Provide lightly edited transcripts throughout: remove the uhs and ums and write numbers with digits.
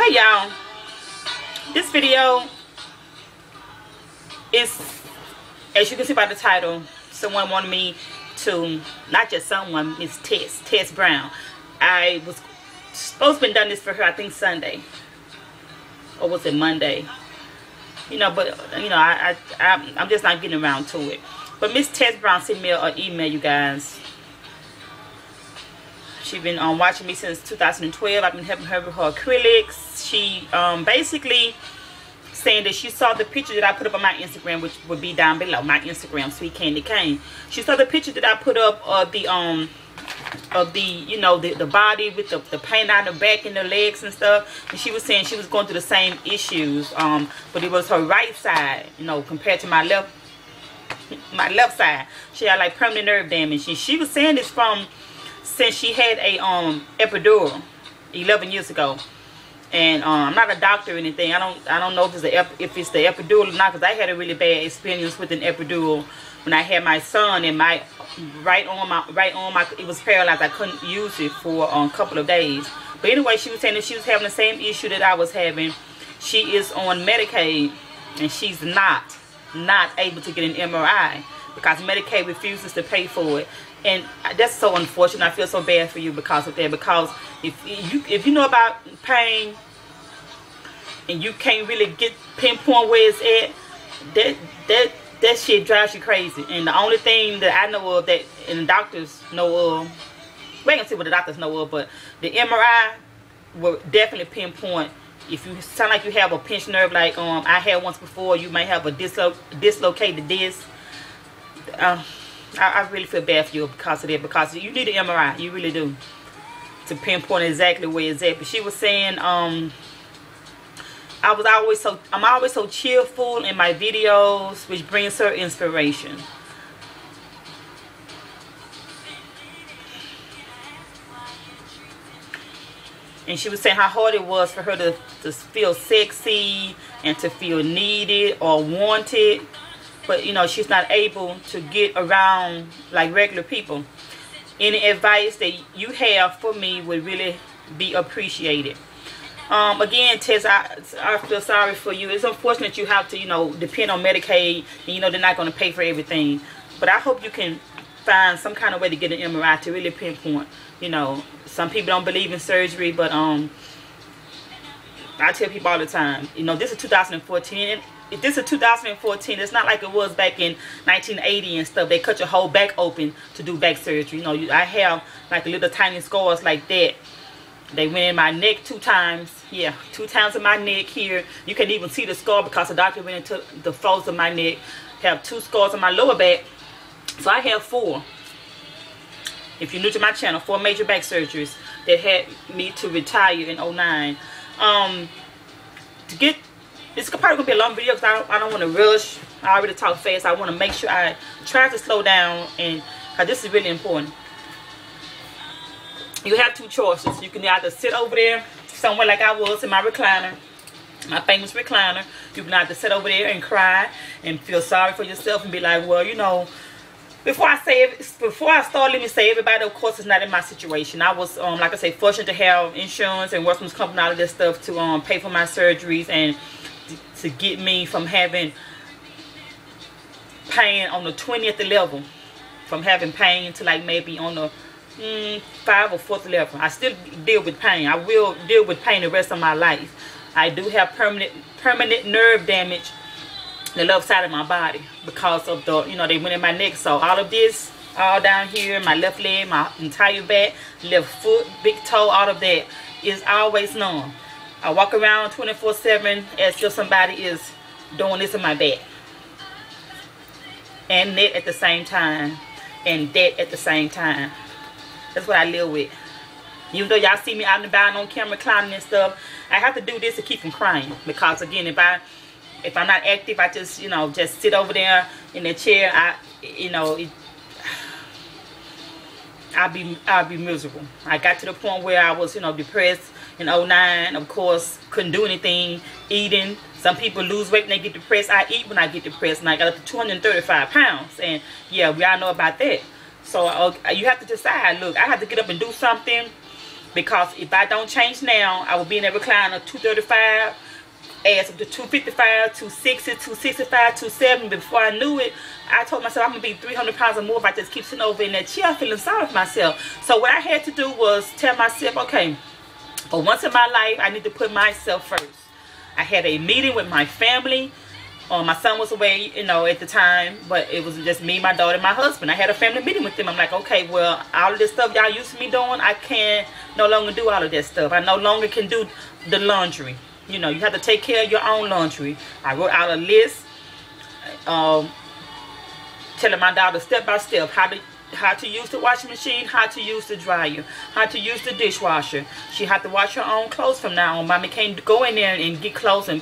Hey y'all, this video is, as you can see by the title, someone wanted me to, not just someone, Miss Tess Brown. I was supposed to be done this for her, I think Sunday, or was it Monday? You know, but you know, I'm just not getting around to it. But Miss Tess Brown sent me an email, you guys. She's been watching me since 2012. I've been helping her with her acrylics. She basically saying that she saw the picture that I put up on my Instagram, which would be down below, my Instagram, Sweet Candy Cane. She saw the picture that I put up of the you know, the body with the paint on the back and the legs and stuff, and she was saying she was going through the same issues, but it was her right side, you know, compared to my left side. She had like permanent nerve damage, and she was saying this from since she had a epidural 11 years ago. And I'm not a doctor or anything. I don't know if it's the epidural or not, because I had a really bad experience with an epidural when I had my son, and my right arm, it was paralyzed. I couldn't use it for a couple of days. But anyway, she was saying that she was having the same issue that I was having. She is on Medicaid, and she's not able to get an MRI because Medicaid refuses to pay for it. And that's so unfortunate. I feel so bad for you because of that. Because if you know about pain and you can't really pinpoint where it's at, that shit drives you crazy. And the only thing that I know of, that and the doctors know of, we ain't gonna see what the doctors know of, but the MRI will definitely pinpoint if you sound like you have a pinched nerve, like I had once before. You might have a dislocated disc. I really feel bad for you because of that, because you need an MRI, you really do, to pinpoint exactly where it's at. But she was saying, I'm always so cheerful in my videos, which brings her inspiration. And she was saying how hard it was for her to feel sexy and to feel needed or wanted. But, you know, she's not able to get around like regular people. Any advice that you have for me would really be appreciated. Again, Tess, I feel sorry for you. It's unfortunate you have to, you know, depend on Medicaid. And, you know, they're not going to pay for everything. But I hope you can find some kind of way to get an MRI to really pinpoint. You know, some people don't believe in surgery, but I tell people all the time, you know, this is 2014. If this is 2014, it's not like it was back in 1980 and stuff. They cut your whole back open to do back surgery. You know, I have like little tiny scars like that. They went in my neck 2 times. Yeah, 2 times in my neck here. You can even see the scar because the doctor went into the folds of my neck. I have 2 scars on my lower back. So I have 4. If you're new to my channel, 4 major back surgeries that had me to retire in 09. It's probably going to be a long video because I don't want to rush. I already talk fast. I want to make sure I try to slow down, and because this is really important. You have 2 choices. You can either sit over there somewhere like I was in my recliner, my famous recliner. You can either sit over there and cry and feel sorry for yourself and be like, well, you know, before I start, let me say, everybody, of course, is not in my situation. I was, like I say, fortunate to have insurance and workman's company, all of this stuff to pay for my surgeries and to get me from having pain on the 20th level, from having pain to like maybe on the 5th or 4th level. I still deal with pain. I will deal with pain the rest of my life. I do have permanent nerve damage the left side of my body because of the, you know, they went in my neck. So all of this, all down here, my left leg, my entire back, left foot, big toe, all of that is always numb. I walk around 24/7 as if somebody is doing this in my back. And that at the same time. And that at the same time. That's what I live with. Even though y'all see me out and about on camera clowning and stuff, I have to do this to keep from crying. Because again, if I'm not active, I just, you know, just sit over there in the chair, you know, I'll be miserable. I got to the point where I was, you know, depressed in 09. Of course, couldn't do anything, eating. Some people lose weight when they get depressed. I eat when I get depressed, and I got up to 235 pounds. And yeah, we all know about that. So you have to decide, look, I have to get up and do something, Because if I don't change now, I will be in that recliner 235, ass up to 255, 260, 265, 270. Before I knew it, I told myself I'm going to be 300 pounds or more if I just keep sitting over in that chair feeling sorry for myself. So what I had to do was tell myself, okay, for once in my life, I need to put myself first. I had a meeting with my family. My son was away, you know, at the time, but it was just me, my daughter, and my husband. I had a family meeting with them. I'm like, okay, well, all of this stuff y'all used to me doing, I can no longer do all of that stuff. I no longer can do the laundry. You know, you have to take care of your own laundry. I wrote out a list, telling my daughter step by step how to use the washing machine, how to use the dryer, how to use the dishwasher. She had to wash her own clothes from now on. Mommy can't go in there and get clothes and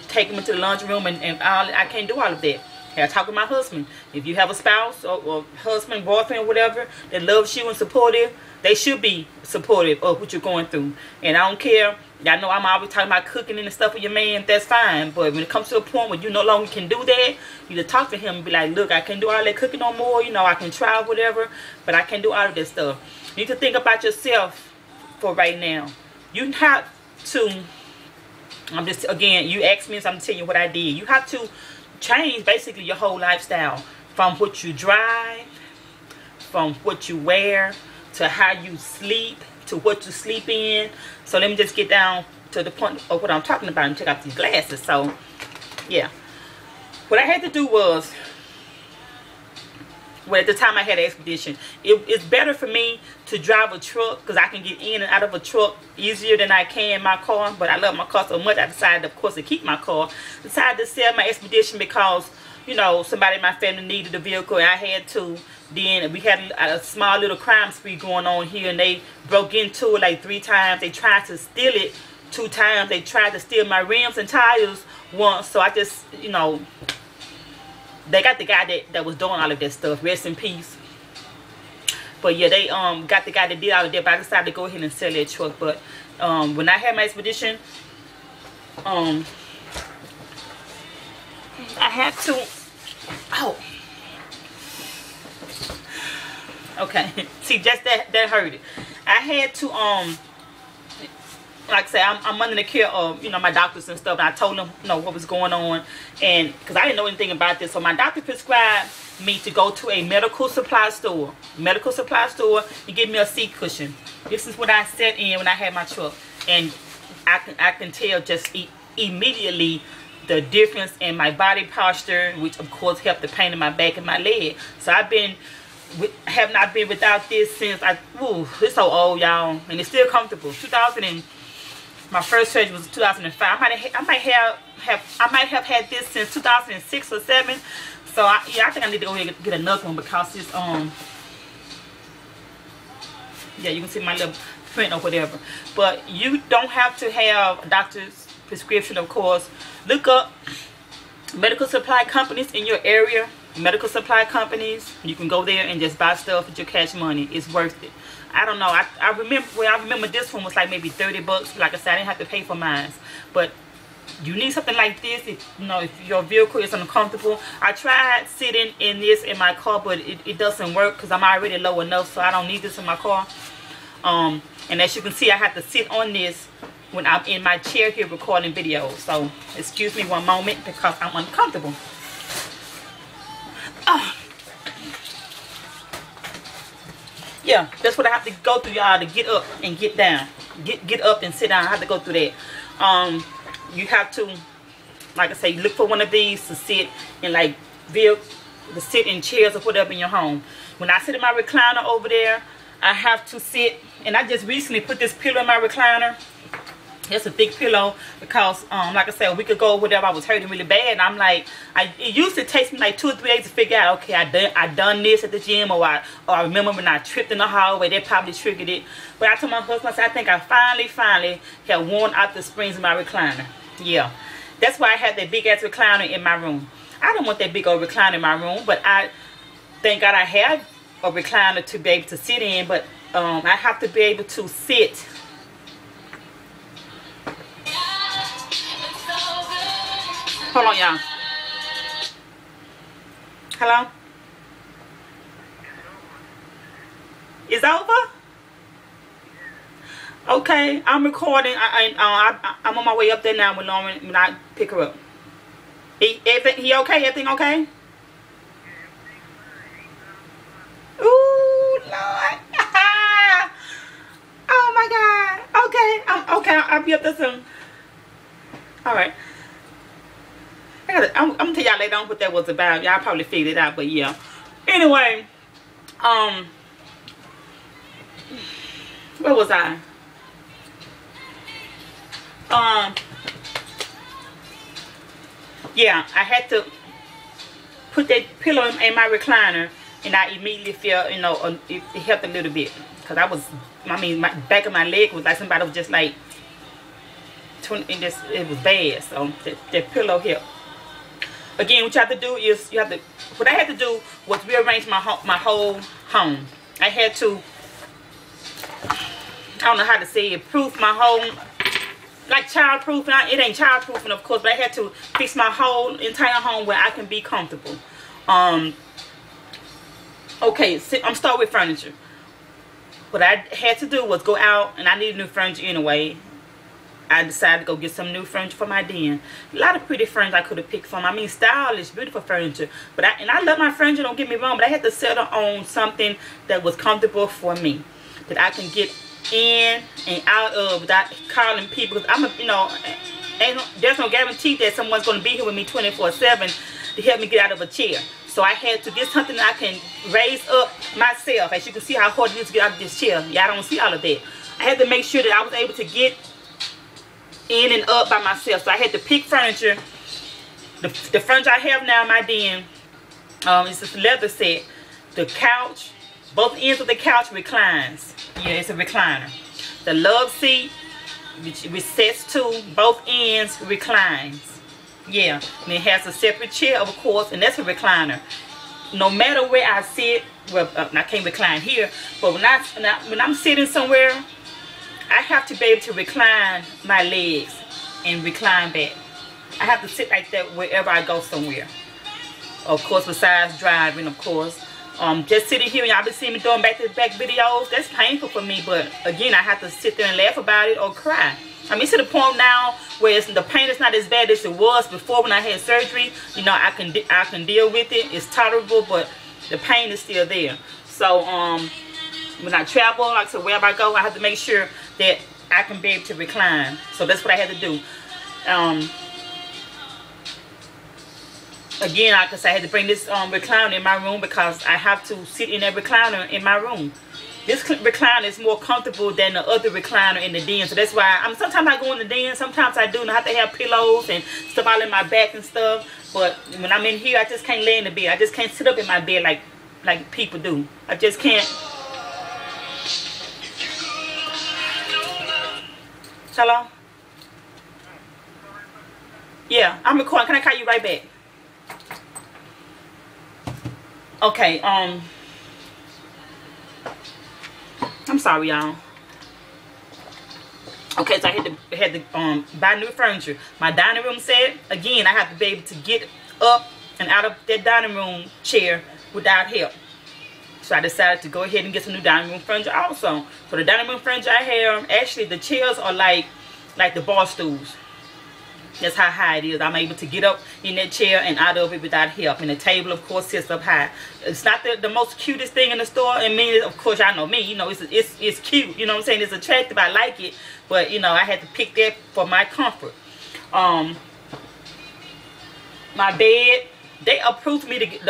take them into the laundry room and all. I can't do all of that. I talk with my husband. If you have a spouse or husband, boyfriend, whatever, that loves you and supportive, they should be supportive of what you're going through. And I don't care. Y'all know I'm always talking about cooking and stuff with your man. That's fine. But when it comes to a point where you no longer can do that, you just talk to him and be like, look, I can't do all that cooking no more. You know, I can try whatever, but I can't do all of that stuff. You need to think about yourself for right now. You have to, again, you asked me, so I'm telling you what I did. You have to change basically your whole lifestyle. From what you drive, from what you wear, to how you sleep, to what you sleep in. So let me just get down to the point of what I'm talking about and take off these glasses. So yeah, what I had to do was, well, at the time I had an expedition, it's better for me to drive a truck because I can get in and out of a truck easier than I can my car. But I love my car so much, I decided, of course, to keep my car. Decided to sell my expedition because, you know, somebody in my family needed a vehicle and I had to. Then we had a small little crime spree going on here, and they broke into it like 3 times. They tried to steal it 2 times. They tried to steal my rims and tires once. So I just, you know, they got the guy that was doing all of that stuff. Rest in peace. But yeah, they got the guy that did all of that. But I decided to go ahead and sell that truck. But when I had my expedition, I had to. Oh. Okay, see, just that hurt it. I had to like I said, I'm under the care of, you know, my doctors and stuff, and I told them, you know, what was going on, and because I didn't know anything about this. So my doctor prescribed me to go to a medical supply store and give me a seat cushion. This is what I sat in when I had my truck, and I can tell just immediately the difference in my body posture, which of course helped the pain in my back and my leg. So have not been without this since it's so old, y'all, and it's still comfortable. My first surgery was 2005. I might have had this since 2006 or 7. So I think I need to go ahead and get another one because it's yeah, you can see my little print or whatever. But you don't have to have a doctor's prescription, of course. Look up medical supply companies in your area. Medical supply companies, you can go there and just buy stuff with your cash money. It's worth it. I don't know, I remember this one was like maybe 30 bucks. Like I said, I didn't have to pay for mine. But you need something like this if, you know, if your vehicle is uncomfortable. I tried sitting in this in my car, but it doesn't work because I'm already low enough, so I don't need this in my car. And as you can see, I have to sit on this when I'm in my chair here recording videos. So excuse me one moment because I'm uncomfortable. Yeah, that's what I have to go through, y'all, to get up and get down. Get up and sit down. I have to go through that. You have to, like I say, look for one of these to sit in, like, to sit in chairs or whatever in your home. When I sit in my recliner over there, I have to sit, and I just recently put this pillow in my recliner. It's a thick pillow because, like I said, a week ago, whatever, I was hurting really bad. And I'm like, it used to take me like 2 or 3 days to figure out, okay, I done this at the gym, or I remember when I tripped in the hallway, that probably triggered it. But I told my husband, I said, I think I finally have worn out the springs in my recliner. Yeah, that's why I had that big ass recliner in my room. I don't want that big old recliner in my room, but thank God I have a recliner to be able to sit in. But I have to be able to sit. Hold on, y'all. Hello? It's over? Okay, I'm recording. I'm on my way up there now with Lauren when I pick her up. He okay? Everything okay? Ooh, Lord. Oh my God. Okay, I'm okay. I'll be up there soon. All right. I'm gonna tell y'all later on what that was about. Y'all probably figured it out, but yeah. Anyway, where was I? Yeah, I had to put that pillow in my recliner, and I immediately felt, you know, it helped a little bit, because my back of my leg was like somebody was just like, it was bad. So that pillow helped. Again, what you have to do is what I had to do was rearrange my whole home. I had to, I don't know how to say it, proof my home, like childproof. It ain't childproofing, of course, but I had to fix my whole entire home where I can be comfortable. Okay, I'm starting with furniture. What I had to do was go out, and I needed new furniture anyway. I decided to go get some new furniture for my den. A lot of pretty furniture I could have picked from. I mean, stylish, beautiful furniture. But I love my furniture, don't get me wrong, but I had to settle on something that was comfortable for me, that I can get in and out of without calling people. Because there's no guarantee that someone's going to be here with me 24/7 to help me get out of a chair. So I had to get something that I can raise up myself. As you can see how hard it is to get out of this chair. Y'all don't see all of that. I had to make sure that I was able to get in and up by myself. So I had to pick furniture. The furniture I have now in my den, it's this leather set. The couch, both ends of the couch reclines. Yeah, it's a recliner. The love seat, which sets to both ends, reclines. Yeah, and it has a separate chair, of course, and that's a recliner. No matter where I sit, well, I can't recline here, but when I'm sitting somewhere, I have to be able to recline my legs and recline back. I have to sit like that wherever I go somewhere. Of course, besides driving, of course. Just sitting here, y'all been seeing me doing back-to-back videos. That's painful for me, but again, I have to sit there and laugh about it or cry. I mean, it's to the point now where the pain is not as bad as it was before when I had surgery. You know, I can deal with it. It's tolerable, but the pain is still there. So, when I travel, like I said, wherever I go, I have to make sure that I can be able to recline. So that's what I had to do. Again, like I said, I had to bring this recliner in my room because I have to sit in that recliner in my room. This recliner is more comfortable than the other recliner in the den. So that's why sometimes I go in the den, sometimes I do, and I have to have pillows and stuff all in my back and stuff. But when I'm in here, I just can't lay in the bed. I just can't sit up in my bed like people do. I just can't. Hello? Yeah, I'm recording. Can I call you right back? Okay, I'm sorry, y'all. Okay, so I had to buy new furniture. My dining room set, again, I have to be able to get up and out of that dining room chair without help. So I decided to go ahead and get some new dining room furniture also. So the dining room furniture I have, actually the chairs are like the bar stools. That's how high it is. I'm able to get up in that chair and out of it without help. And the table, of course, sits up high. It's not the most cutest thing in the store. I mean, of course, y'all know me. You know, it's cute. You know what I'm saying? It's attractive. I like it. But, you know, I had to pick that for my comfort. My bed, they approved me to get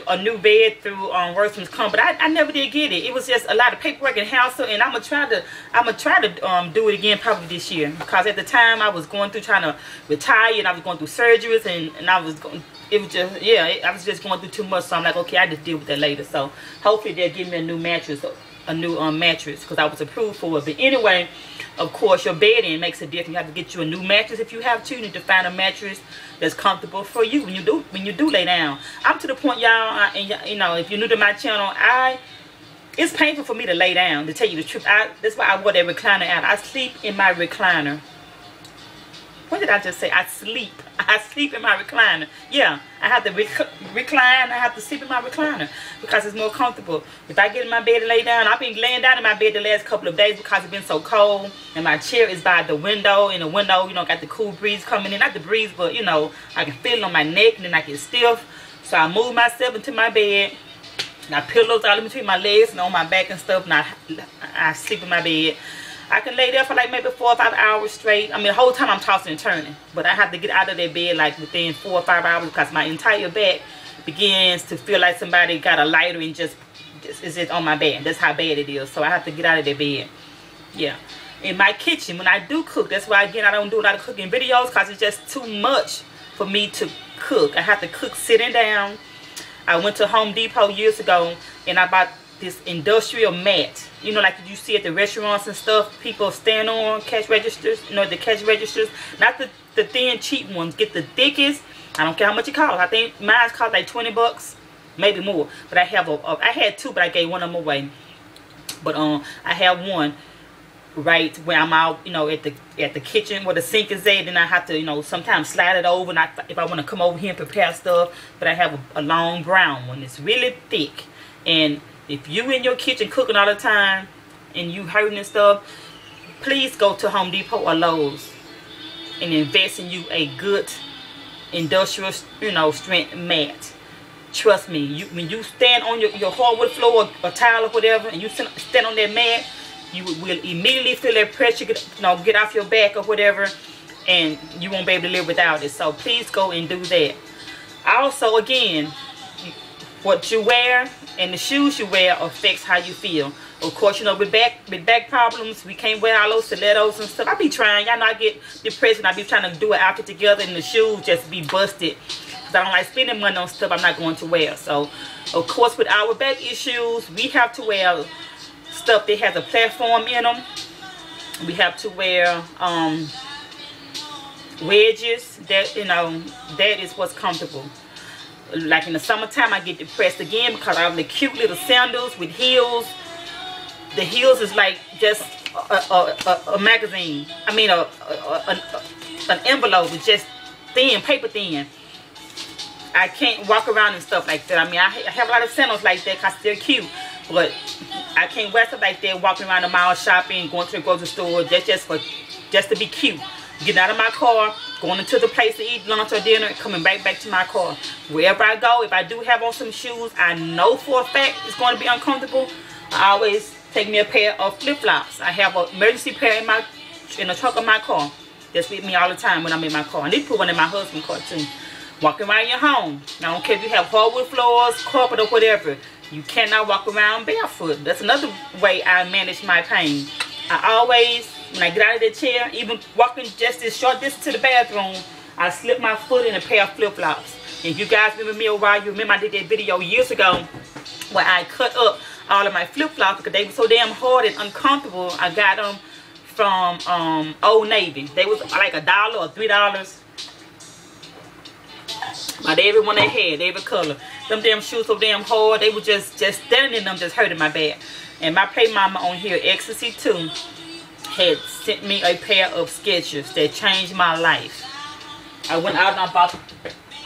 a new bed through Worthman's Comfort, but I never did get it. It was just a lot of paperwork and hassle, and I'm gonna try to do it again probably this year, because at the time I was going through trying to retire and I was going through surgeries and I was going. It was just, yeah, I was just going through too much, so I'm like, okay, I just deal with that later. So hopefully they'll give me a new mattress, because I was approved for it. But anyway, of course, your bedding makes a difference. You have to get you a new mattress if you have to. You need to find a mattress that's comfortable for you when you do lay down. I'm to the point, y'all, and you know, if you're new to my channel, it's painful for me to lay down, to tell you the truth. That's why I wore that recliner out. I sleep in my recliner. what did I just say? I sleep in my recliner. Yeah, I have to recline. I have to sleep in my recliner because it's more comfortable. If I get in my bed and lay down, I've been laying down in my bed the last couple of days because it's been so cold, and my chair is by the window. In the window, you know, got the cool breeze coming in. Not the breeze, but you know, I can feel it on my neck, and then I get stiff. So I move myself into my bed. And I pillows all in between my legs and on my back and stuff, and I sleep in my bed. I can lay there for like maybe 4 or 5 hours straight. I mean, the whole time I'm tossing and turning. But I have to get out of that bed like within 4 or 5 hours because my entire back begins to feel like somebody got a lighter and is just on my back. That's how bad it is. So I have to get out of that bed. Yeah. In my kitchen, when I do cook, that's why, again, I don't do a lot of cooking videos because it's just too much for me to cook. I have to cook sitting down. I went to Home Depot years ago and I bought this industrial mat, you know, like you see at the restaurants and stuff, people stand on cash registers, you know, the cash registers, not the thin cheap ones. Get the thickest. I don't care how much it costs. I think mine's cost like 20 bucks, maybe more. But I have I had 2, but I gave one of them away. But I have one right where I'm out, you know, at the kitchen where the sink is at, and I have to, you know, sometimes slide it over, and if I want to come over here and prepare stuff. But I have a long brown one. It's really thick, and if you in your kitchen cooking all the time and you hurting and stuff, please go to Home Depot or Lowe's and invest in you a good industrial, you know, strength mat. Trust me, when you stand on your hardwood floor or tile or whatever, and you stand on that mat, you will immediately feel that pressure get off your back or whatever, and you won't be able to live without it. So please go and do that. Also, again, what you wear and the shoes you wear affects how you feel. Of course, you know, with back problems, we can't wear all those stilettos and stuff. I be trying. Y'all know I get depressed and I be trying to do an outfit together, and the shoes just be busted. Because I don't like spending money on stuff I'm not going to wear. So, of course, with our back issues, we have to wear stuff that has a platform in them. We have to wear wedges. That, you know, that is what's comfortable. Like in the summertime, I get depressed again because I have the cute little sandals with heels. The heels is like just a magazine. I mean, an envelope with just thin, paper thin. I can't walk around and stuff like that. I mean, I have a lot of sandals like that because they're cute. But I can't wear stuff like that walking around the mall shopping, going to the grocery store. That's just to be cute. Getting out of my car, going into the place to eat lunch or dinner, and coming back to my car. Wherever I go, if I do have on some shoes, I know for a fact it's going to be uncomfortable. I always take me a pair of flip-flops. I have an emergency pair in the trunk of my car. That's with me all the time when I'm in my car. I need to put one in my husband's car too. Walking around your home. I don't care if you have hardwood floors, carpet, or whatever. You cannot walk around barefoot. That's another way I manage my pain. I always, when I get out of the chair, even walking just this short distance to the bathroom, I slip my foot in a pair of flip-flops. If you guys remember me a while, you remember I did that video years ago where I cut up all of my flip-flops because they were so damn hard and uncomfortable. I got them from Old Navy. They was like $1 or $3. But every one they had, every color. Them damn shoes so damn hard, they were just standing in them just hurting my back. And my play mama on here, Ecstasy 2, had sent me a pair of Skechers that changed my life. I went out and I bought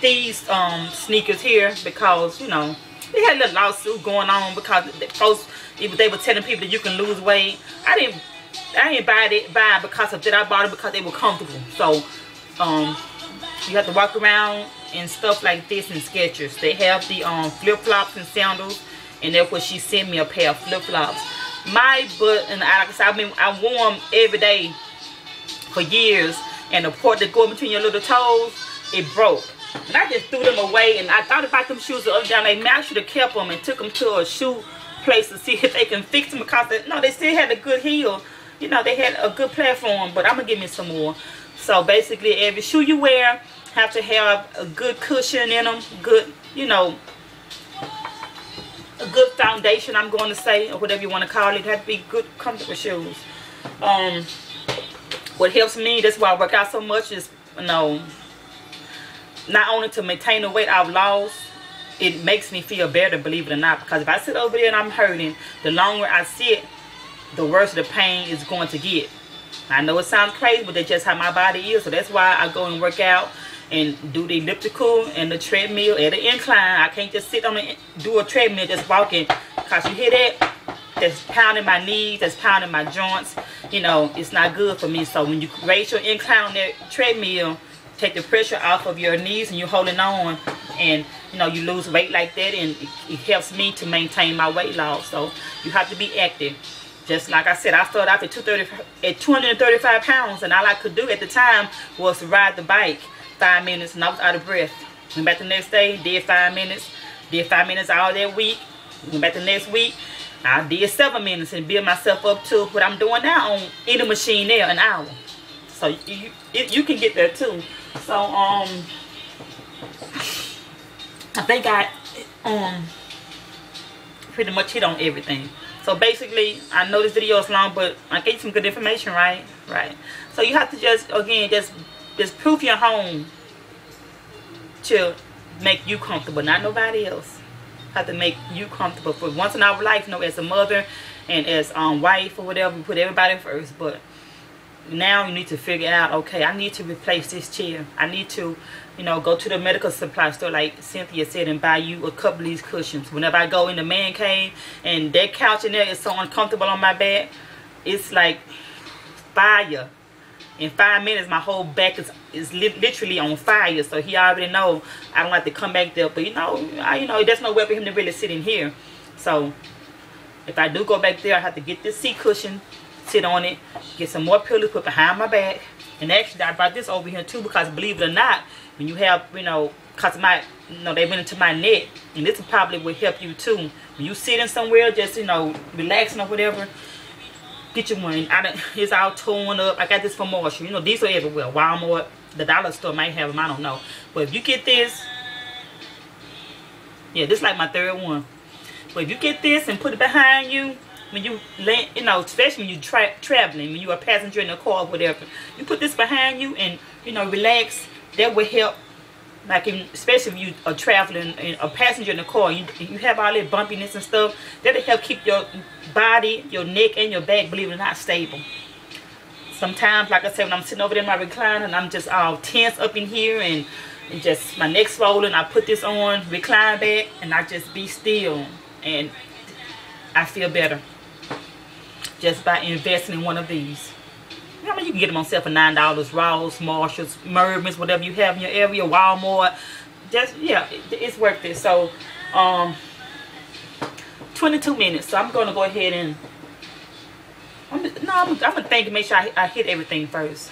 these sneakers here because, you know, they had a little lawsuit going on because folks, they were telling people that you can lose weight. I didn't buy it because of that. I bought it because they were comfortable. So you have to walk around and stuff like this in Skechers. They have the flip-flops and sandals, and that's what she sent me, a pair of flip-flops. My butt, and like I said, I wore them every day for years, and the part that go between your little toes, it broke. And I just threw them away, and I thought about them shoes the other day. Like, man, I should have kept them and took them to a shoe place to see if they can fix them because they still had a good heel. You know, they had a good platform, but I'm gonna give me some more. So basically, every shoe you wear have to have a good cushion in them, good, you know, a good foundation, I'm going to say, or whatever you want to call it. It have to be good, comfortable shoes. What helps me, that's why I work out so much, is, you know, not only to maintain the weight I've lost, it makes me feel better, believe it or not. Because if I sit over there and I'm hurting, the longer I sit, the worse the pain is going to get. I know it sounds crazy, but that's just how my body is. So that's why I go and work out and do the elliptical and the treadmill at the incline. I can't just sit on the do a treadmill just walking, because you hear that? That's pounding my knees, that's pounding my joints. You know, it's not good for me. So when you raise your incline on that treadmill, take the pressure off of your knees and you're holding on, and you know, you lose weight like that, and it helps me to maintain my weight loss. So you have to be active. Just like I said, I started off at 235 pounds, and all I could do at the time was to ride the bike 5 minutes, and I was out of breath. Went back the next day, did 5 minutes, all that week. Went back the next week, I did 7 minutes, and build myself up to what I'm doing now on any machine there, an hour. So you can get there too. So I think I pretty much hit on everything. So basically, I know this video is long, but I gave you some good information, right? Right. So you have to just, again, just proof your home to make you comfortable, not nobody else. Have to make you comfortable. For once in our life, you know, as a mother and as wife or whatever, we put everybody first. But now you need to figure out, okay, I need to replace this chair. I need to, you know, go to the medical supply store, like Cynthia said, and buy you a couple of these cushions. Whenever I go in the man cave and that couch in there is so uncomfortable on my back, it's like fire. In 5 minutes, my whole back is literally on fire. So he already know I don't like to come back there. But you know, there's nowhere for him to really sit in here. So if I do go back there, I have to get this seat cushion, sit on it, get some more pillows put behind my back. And actually, I brought this over here too, because believe it or not, when you have, you know, cause my, you know, they went into my neck, and this probably will help you too. When you sitting somewhere, just, you know, relaxing or whatever, get you one. It's all torn up. I got this from Marshall. You know, these are everywhere. Walmart, the dollar store might have them. I don't know. But if you get this, yeah, this is like my third one. But if you get this and put it behind you, when you land, you know, especially when you traveling, when you are a passenger in a car or whatever, you put this behind you and, you know, relax. That will help. Like, especially if you are traveling and a passenger in the car, you have all that bumpiness and stuff. That'll help keep your body, your neck, and your back, believe it or not, stable. Sometimes, like I said, when I'm sitting over there in my recliner and I'm just all tense up in here and just my neck swollen, I put this on, recline back, and I just be still, and I feel better just by investing in one of these. I mean, you can get them on sale for $9. Ross, Marshalls, Mervyn's, whatever you have in your area, Walmart. Just, yeah, it's worth it. So, 22 minutes. So I'm going to go ahead and, I'm going to think and make sure I hit everything first.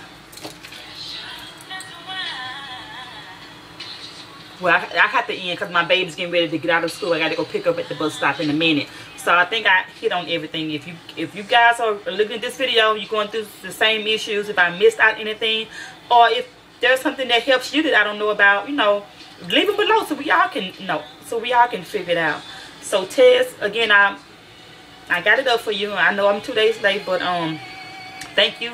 Well, I have to end because my baby's getting ready to get out of school. I got to go pick up at the bus stop in a minute. So I think I hit on everything. If you guys are looking at this video, you're going through the same issues, if I missed out anything, or if there's something that helps you that I don't know about, you know, leave it below so we all can know, so we all can figure it out. So Tess, again, I got it up for you. I know I'm 2 days late, but thank you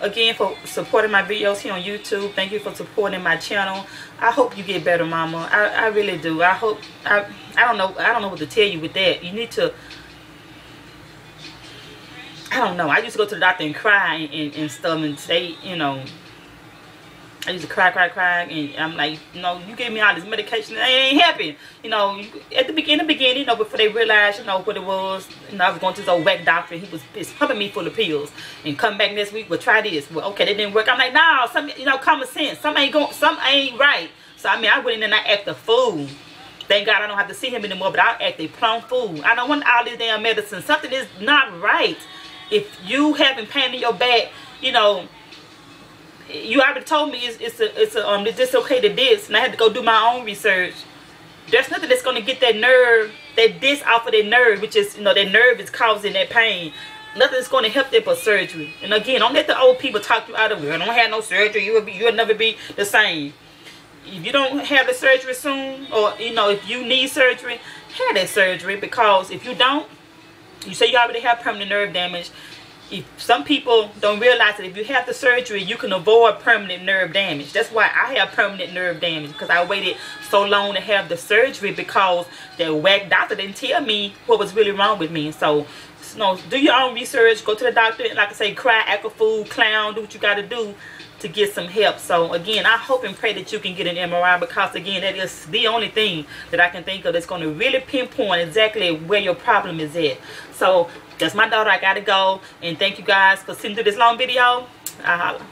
again for supporting my videos here on YouTube. Thank you for supporting my channel. I hope you get better, mama. I really do. I hope. I don't know what to tell you with that. You need to, I don't know. I used to go to the doctor and cry and stuff, and say, you know, I used to cry, and I'm like, you know, you gave me all this medication, and it ain't helping. You know, at the beginning, you know, before they realized, you know, what it was, you know, I was going to this old whack doctor, and he was pumping me full of pills, and come back next week, well, try this. Well, okay, that didn't work. I'm like, no, something, you know, common sense. Something ain't right. So, I mean, I went in and I act a fool. Thank God I don't have to see him anymore, but I act a plumb fool. I don't want all this damn medicine. Something is not right. If you having pain in your back, you know, you already told me it's just okay to this, and I had to go do my own research. There's nothing that's gonna get that nerve, that disc off of that nerve, which is, you know, that nerve is causing that pain. Nothing's gonna help that but surgery. And again, don't let the old people talk you out of it. I don't have no surgery. You'll never be the same. If you don't have the surgery soon, or you know, if you need surgery, have that surgery, because if you don't, you say you already have permanent nerve damage. If some people don't realize that if you have the surgery, you can avoid permanent nerve damage. That's why I have permanent nerve damage, because I waited so long to have the surgery, because that whack doctor didn't tell me what was really wrong with me. So just, you know, do your own research, go to the doctor, like I say, cry, act a fool, clown, do what you got to do to get some help. So again, I hope and pray that you can get an MRI, because again, that is the only thing that I can think of that's going to really pinpoint exactly where your problem is at. So that's my daughter. I gotta go, and thank you guys for sitting through this long video. I holla.